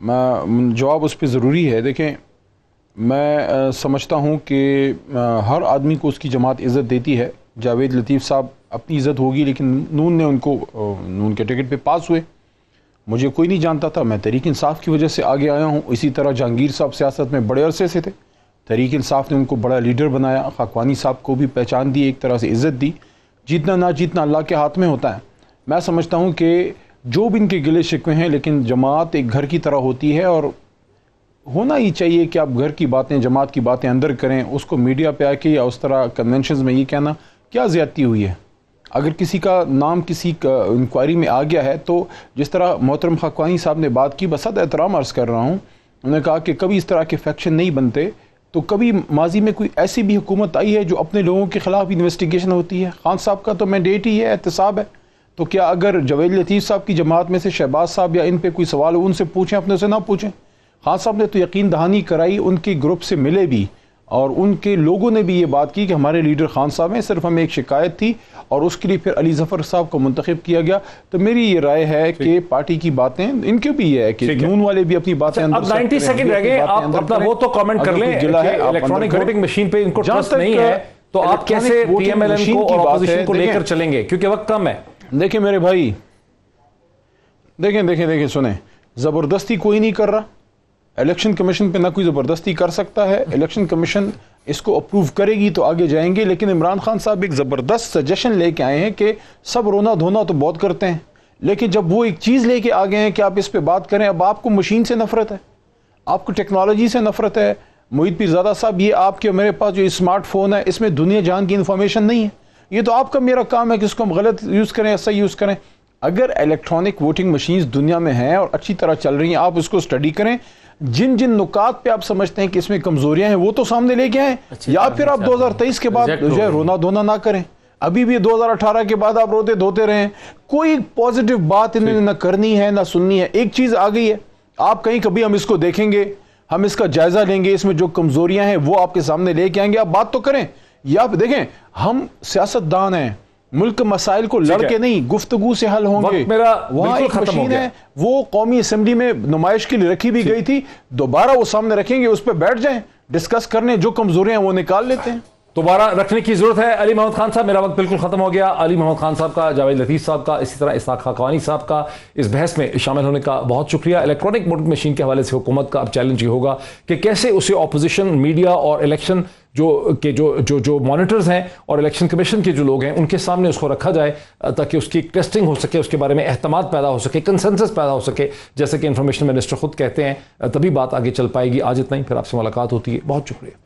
मैं जवाब उस पर ज़रूरी है। देखें, मैं समझता हूँ कि हर आदमी को उसकी जमात इज़्ज़त देती है। जावेद लतीफ़ साहब अपनी इज़्ज़त होगी, लेकिन नून ने उनको नून के टिकट पे पास हुए, मुझे कोई नहीं जानता था, मैं तहरीक इंसाफ की वजह से आगे आया हूँ। इसी तरह जहांगीर साहब सियासत में बड़े अरसे से थे, तहरीक इंसाफ ने उनको बड़ा लीडर बनाया, खाकवानी साहब को भी पहचान दी, एक तरह से इज़्ज़त दी। जीतना ना जीतना अल्लाह के हाथ में होता है। मैं समझता हूँ कि जो भी इनके गिले शिकवे हैं, लेकिन जमात एक घर की तरह होती है और होना ही चाहिए कि आप घर की बातें, जमात की बातें अंदर करें, उसको मीडिया पे आके या उस तरह कन्वेंशन में ये कहना क्या ज़्यादती हुई है। अगर किसी का नाम किसी का इंक्वायरी में आ गया है, तो जिस तरह मोहतरम खाकवानी साहब ने बात की, बसद एहतराम अर्ज़ कर रहा हूँ, उन्होंने कहा कि कभी इस तरह के फैक्शन नहीं बनते, तो कभी माजी में कोई ऐसी भी हुकूमत आई है जो अपने लोगों के ख़िलाफ़ इन्वेस्टिगेशन होती है। खान साहब का तो मैंडेट ही है, एहतसाब है, तो क्या अगर जावेद लतीफ़ साहब की जमात में से शहबाज साहब या इन पे कोई सवाल हो, उनसे पूछें, अपने से ना पूछें। खान साहब ने तो यकीन दहानी कराई, उनके ग्रुप से मिले भी और उनके लोगों ने भी ये बात की कि हमारे लीडर खान साहब हैं, सिर्फ हमें एक शिकायत थी और उसके लिए फिर अली ज़फ़र साहब को मुंतखब किया गया। तो मेरी ये राय है कि पार्टी की बातें, इनके भी ये है कि नून वाले भी अपनी बातें अंदर। अब 90 सेकंड रह गए, आप अपना वो तो कमेंट कर लें। इलेक्ट्रॉनिक वोटिंग मशीन पे इनको ट्रस्ट नहीं है, तो आप कैसे PMLN को और ऑपोजिशन को लेकर चलेंगे, क्योंकि वक्त कम है। देखें मेरे भाई, देखें सुने, ज़बरदस्ती कोई नहीं कर रहा। इलेक्शन कमीशन पे ना कोई ज़बरदस्ती कर सकता है। इलेक्शन कमीशन इसको अप्रूव करेगी तो आगे जाएंगे। लेकिन इमरान खान साहब एक ज़बरदस्त सजेशन लेके आए हैं कि सब रोना धोना तो बहुत करते हैं, लेकिन जब वो एक चीज़ लेके आ गए हैं कि आप इस पे बात करें, अब आपको मशीन से नफरत है, आपको टेक्नोलॉजी से नफरत है। मोहित पीरज़ादा साहब, ये आपके मेरे पास जो स्मार्टफोन है, इसमें दुनिया जहान की इंफॉर्मेशन नहीं है। ये तो आपका मेरा काम है कि इसको हम गलत यूज़ करें या सही यूज़ करें। अगर इलेक्ट्रॉनिक वोटिंग मशीन्स दुनिया में हैं और अच्छी तरह चल रही हैं, आप उसको स्टडी करें, जिन जिन नुकात पे आप समझते हैं कि इसमें कमजोरियां हैं वो तो सामने लेके आए, या फिर आप 2023 के बाद जो है रोना धोना ना करें। अभी भी 2018 के बाद आप रोते धोते रहें, कोई पॉजिटिव बात इन्होंने ना करनी है ना सुननी है। एक चीज आ गई है, आप कहीं कभी हम इसको देखेंगे, हम इसका जायजा लेंगे, इसमें जो कमजोरियां हैं वो आपके सामने लेके आएंगे, आप बात तो करें। या आप देखें, हम सियासतदान हैं, मुल्क मसाइल को लड़के नहीं गुफ्तगू से हल होंगे। वहां एक मशीन है, वो कौमी असेंबली में नुमाइश के लिए रखी भी गई थी, दोबारा वो सामने रखेंगे, उस पर बैठ जाएं, डिस्कस करने, जो कमजोरियां वो निकाल लेते हैं। दोबारा रखने की जरूरत है। अली मोहम्मद खान साहब, मेरा वक्त बिल्कुल खत्म हो गया। अली मोहम्मद खान साहब का, जावेद लतीफ़ साहब का, इसी तरह इसहाक खाकवानी साहब का इस बहस में शामिल होने का बहुत शुक्रिया। इलेक्ट्रॉनिक वोटिंग मशीन के हवाले से हुकूमत का अब चैलेंज ये होगा कि कैसे उसे ऑपोजिशन, मीडिया और इलेक्शन जो मॉनिटर्स हैं और इलेक्शन कमीशन के जो लोग हैं उनके सामने उसको रखा जाए ताकि उसकी टेस्टिंग हो सके, उसके बारे में एहतमाद पैदा हो सके, कंसेंसस पैदा हो सके, जैसे कि इंफॉर्मेशन मिनिस्टर खुद कहते हैं, तभी बात आगे चल पाएगी। आज इतना ही, फिर आपसे मुलाकात होती है। बहुत शुक्रिया।